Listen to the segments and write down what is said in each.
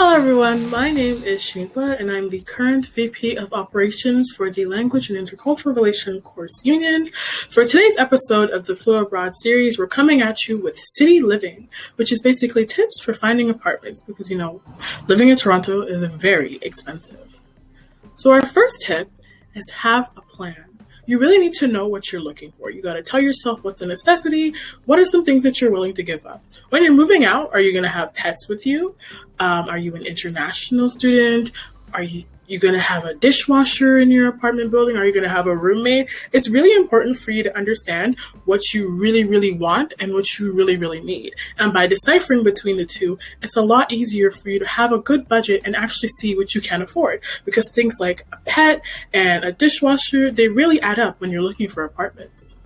Hello everyone, my name is Shaniqua and I'm the current VP of Operations for the Language and Intercultural Relation Course Union. For today's episode of the Flew Abroad series, we're coming at you with city living, which is basically tips for finding apartments because, living in Toronto is very expensive. So our first tip is have a plan. You really need to know what you're looking for. You got to tell yourself what's a necessity. What are some things that you're willing to give up? When you're moving out, are you going to have pets with you? Are you an international student? Are you going to have a dishwasher in your apartment building? Are you going to have a roommate? It's really important for you to understand what you really, really want and what you really, really need. And by deciphering between the two, it's a lot easier for you to have a good budget and actually see what you can afford. Because things like a pet and a dishwasher, they really add up when you're looking for apartments.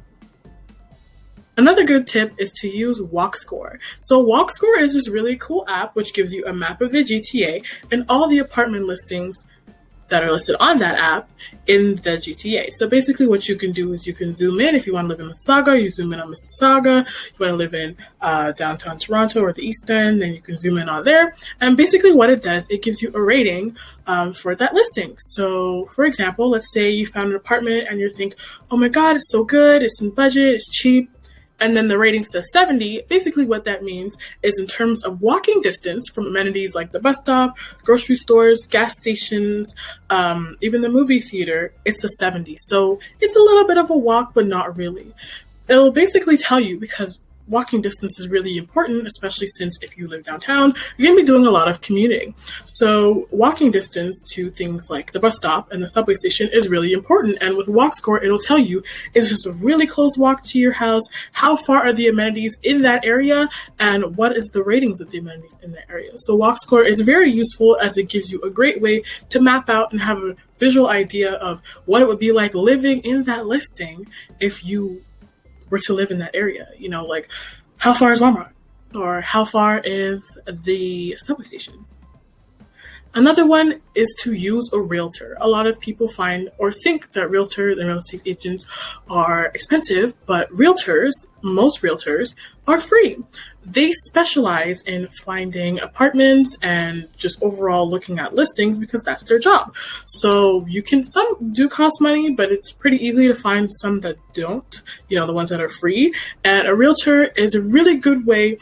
Another good tip is to use WalkScore. So WalkScore is this really cool app which gives you a map of the GTA and all the apartment listings that are listed on that app in the GTA. So basically what you can do is you can zoom in. If you want to live in Mississauga, you zoom in on Mississauga. You want to live in downtown Toronto or the East End, then you can zoom in on there. And basically what it does, it gives you a rating for that listing. So for example, let's say you found an apartment and you think, oh my God, it's so good, it's in budget, it's cheap. And then the rating says 70. Basically what that means is in terms of walking distance from amenities like the bus stop, grocery stores, gas stations, even the movie theater, it's a 70. So it's a little bit of a walk, but not really. It'll basically tell you because walking distance is really important, especially since if you live downtown, you're going to be doing a lot of commuting. So walking distance to things like the bus stop and the subway station is really important. And with WalkScore, it'll tell you, is this a really close walk to your house? How far are the amenities in that area? And what is the ratings of the amenities in that area? So WalkScore is very useful as it gives you a great way to map out and have a visual idea of what it would be like living in that listing if you were to live in that area, like how far is Walmart or how far is the subway station? Another one is to use a realtor. A lot of people find or think that realtors and real estate agents are expensive, but most realtors are free. They specialize in finding apartments and just overall looking at listings because that's their job. So some do cost money, but it's pretty easy to find some that don't, the ones that are free. And a realtor is a really good way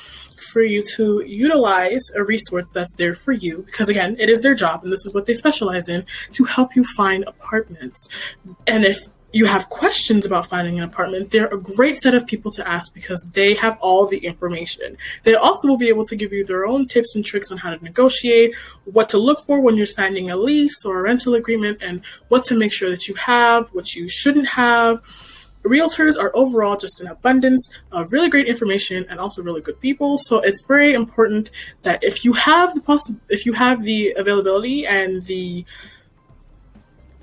for you to utilize a resource that's there for you because again, it is their job and this is what they specialize in to help you find apartments. And if you have questions about finding an apartment, they're a great set of people to ask because they have all the information. They also will be able to give you their own tips and tricks on how to negotiate, what to look for when you're signing a lease or a rental agreement, and what to make sure that you have, what you shouldn't have. Realtors are overall just an abundance of really great information and also really good people. So it's very important that if you have the availability and the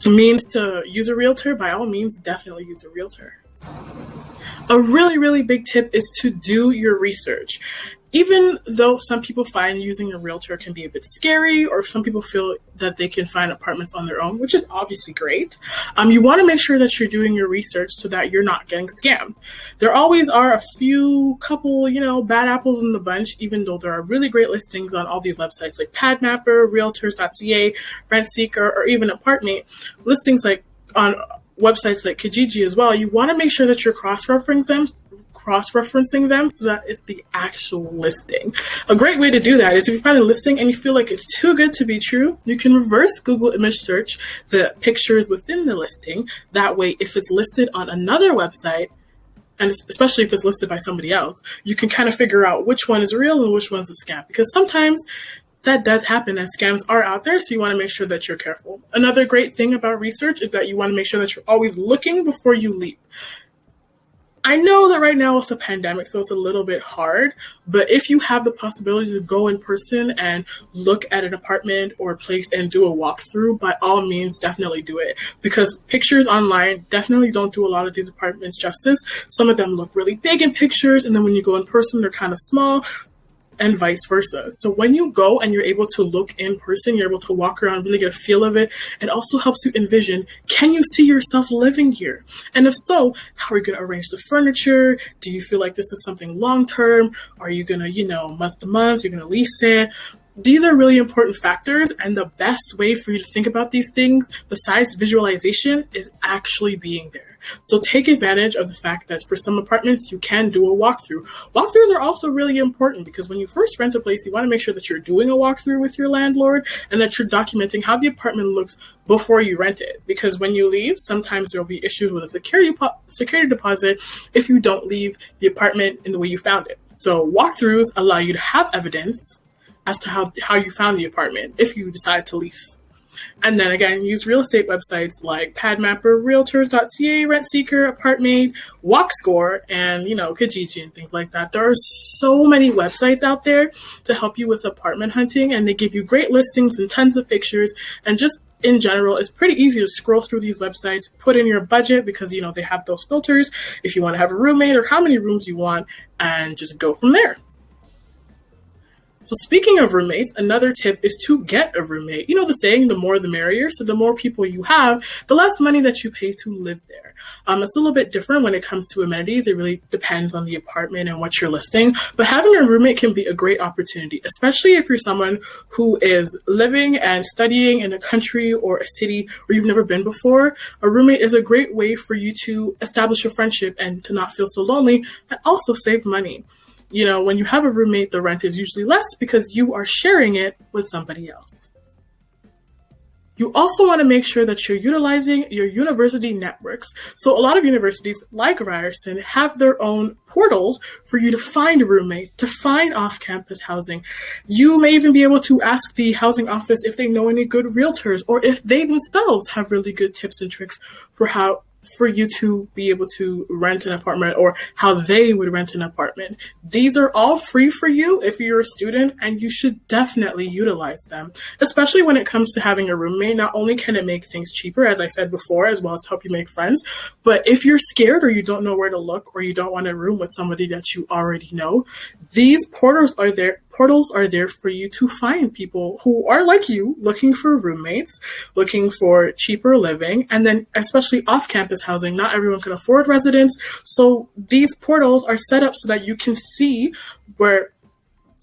means to use a realtor, by all means, definitely use a realtor. A really, really big tip is to do your research. Even though some people find using a realtor can be a bit scary, or some people feel that they can find apartments on their own, which is obviously great, you want to make sure that you're doing your research so that you're not getting scammed. There always are a couple, bad apples in the bunch, even though there are really great listings on all these websites like PadMapper, Realtors.ca, RentSeeker, or even Apartmate. Listings like on websites like Kijiji as well. You want to make sure that you're cross-referencing them so that it's the actual listing. A great way to do that is if you find a listing and you feel like it's too good to be true, you can reverse Google image search the pictures within the listing. That way, if it's listed on another website, and especially if it's listed by somebody else, you can kind of figure out which one is real and which one's a scam. Because sometimes that does happen as scams are out there, so you want to make sure that you're careful. Another great thing about research is that you want to make sure that you're always looking before you leap. I know that right now it's a pandemic, so it's a little bit hard, but if you have the possibility to go in person and look at an apartment or a place and do a walkthrough, by all means, definitely do it. Because pictures online definitely don't do a lot of these apartments justice. Some of them look really big in pictures, and then when you go in person, they're kind of small. And vice versa. So when you go and you're able to look in person, you're able to walk around, really get a feel of it. It also helps you envision, can you see yourself living here? And if so, how are you going to arrange the furniture? Do you feel like this is something long-term? Are you going to, month to month, you're going to lease it? These are really important factors, and the best way for you to think about these things, besides visualization, is actually being there. So take advantage of the fact that for some apartments, you can do a walkthrough. Walkthroughs are also really important because when you first rent a place, you want to make sure that you're doing a walkthrough with your landlord and that you're documenting how the apartment looks before you rent it. Because when you leave, sometimes there will be issues with a security deposit if you don't leave the apartment in the way you found it. So walkthroughs allow you to have evidence as to how you found the apartment if you decide to lease. And then again, use real estate websites like PadMapper, Realtors.ca, RentSeeker, ApartMate, WalkScore, and Kijiji and things like that. There are so many websites out there to help you with apartment hunting, and they give you great listings and tons of pictures. And just in general, it's pretty easy to scroll through these websites, put in your budget because they have those filters if you want to have a roommate or how many rooms you want, and just go from there. So speaking of roommates, another tip is to get a roommate. You know the saying, the more the merrier. So the more people you have, the less money that you pay to live there. It's a little bit different when it comes to amenities. It really depends on the apartment and what you're listing. But having a roommate can be a great opportunity, especially if you're someone who is living and studying in a country or a city where you've never been before. A roommate is a great way for you to establish a friendship and to not feel so lonely and also save money. When you have a roommate, the rent is usually less because you are sharing it with somebody else. You also want to make sure that you're utilizing your university networks. So a lot of universities like Ryerson have their own portals for you to find roommates, to find off-campus housing. You may even be able to ask the housing office if they know any good realtors or if they themselves have really good tips and tricks for you to be able to rent an apartment or how they would rent an apartment. These are all free for you if you're a student, and you should definitely utilize them, especially when it comes to having a roommate. Not only can it make things cheaper, as I said before, as well as help you make friends, but if you're scared or you don't know where to look or you don't want to room with somebody that you already know, these portals are there for you to find people who are like you, looking for roommates, looking for cheaper living, and then especially off-campus housing. Not everyone can afford residence, so these portals are set up so that you can see where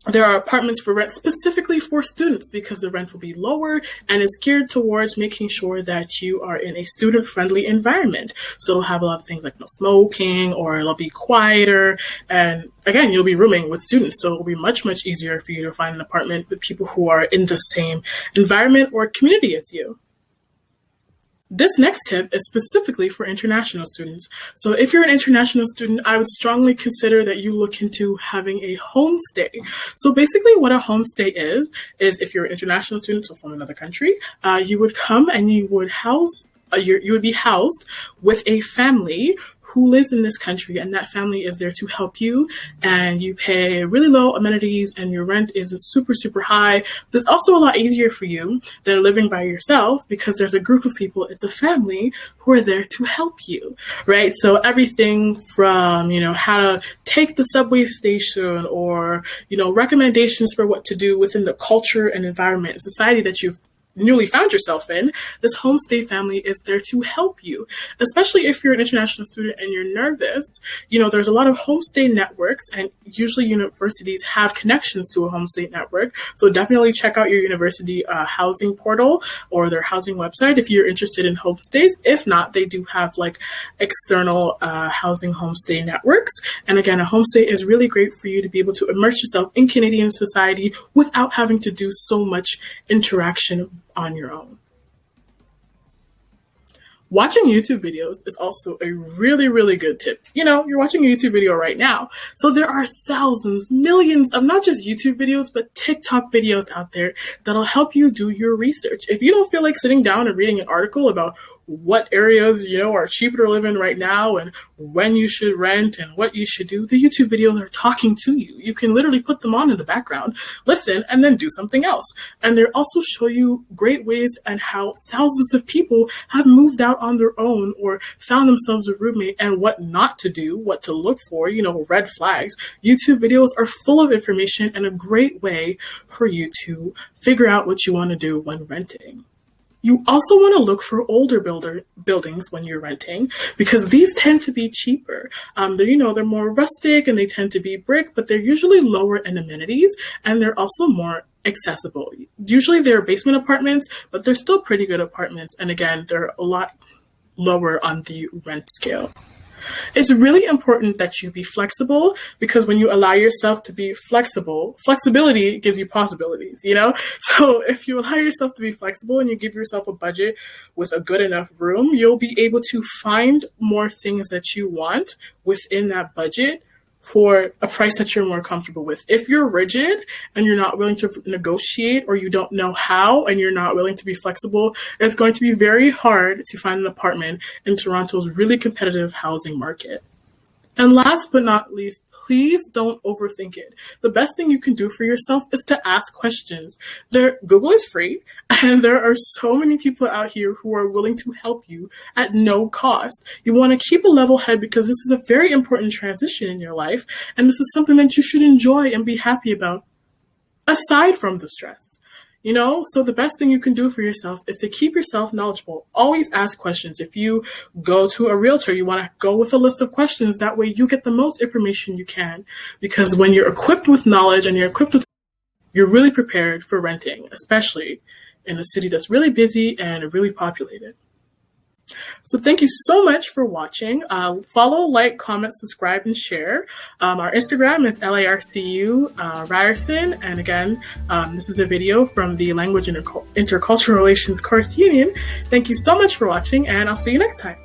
there are apartments for rent specifically for students because the rent will be lower and it's geared towards making sure that you are in a student-friendly environment. So it'll have a lot of things like no smoking, or it'll be quieter. And again, you'll be rooming with students. So it'll be much, much easier for you to find an apartment with people who are in the same environment or community as you. This next tip is specifically for international students. So if you're an international student, I would strongly consider that you look into having a homestay. So basically what a homestay is if you're an international student, so from another country, you would come and you would be housed with a family who lives in this country, and that family is there to help you, and you pay really low amenities and your rent is super, super high. It's also a lot easier for you than living by yourself because there's a group of people, it's a family who are there to help you, right? So everything from, how to take the subway station or, recommendations for what to do within the culture and environment and society that you've newly found yourself in, this homestay family is there to help you, especially if you're an international student and you're nervous. There's a lot of homestay networks, and usually universities have connections to a homestay network. So definitely check out your university housing portal or their housing website if you're interested in homestays. If not, they do have external housing homestay networks. And again, a homestay is really great for you to be able to immerse yourself in Canadian society without having to do so much interaction on your own. Watching YouTube videos is also a really, really good tip. You're watching a YouTube video right now. So there are thousands, millions of not just YouTube videos, but TikTok videos out there that'll help you do your research. If you don't feel like sitting down and reading an article about what areas, are cheaper to live in right now and when you should rent and what you should do, the YouTube videos are talking to you. You can literally put them on in the background, listen, and then do something else. And they also show you great ways and how thousands of people have moved out on their own or found themselves a roommate and what not to do, what to look for, red flags. YouTube videos are full of information and a great way for you to figure out what you want to do when renting. You also want to look for older buildings when you're renting, because these tend to be cheaper. They're more rustic and they tend to be brick, but they're usually lower in amenities and they're also more accessible. Usually they're basement apartments, but they're still pretty good apartments. And again, they're a lot lower on the rent scale. It's really important that you be flexible, because when you allow yourself to be flexible, flexibility gives you possibilities, So if you allow yourself to be flexible and you give yourself a budget with a good enough room, you'll be able to find more things that you want within that budget for a price that you're more comfortable with. If you're rigid and you're not willing to negotiate, or you don't know how and you're not willing to be flexible, it's going to be very hard to find an apartment in Toronto's really competitive housing market. And last but not least, please don't overthink it. The best thing you can do for yourself is to ask questions. Google is free, and there are so many people out here who are willing to help you at no cost. You want to keep a level head, because this is a very important transition in your life, and this is something that you should enjoy and be happy about, aside from the stress. So the best thing you can do for yourself is to keep yourself knowledgeable. Always ask questions. If you go to a realtor, you want to go with a list of questions. That way you get the most information you can, because when you're equipped with knowledge and you're really prepared for renting, especially in a city that's really busy and really populated. So thank you so much for watching. Follow, like, comment, subscribe, and share. Our Instagram is LARCU Ryerson. And again, this is a video from the Language and Intercultural Relations Course Union. Thank you so much for watching, and I'll see you next time.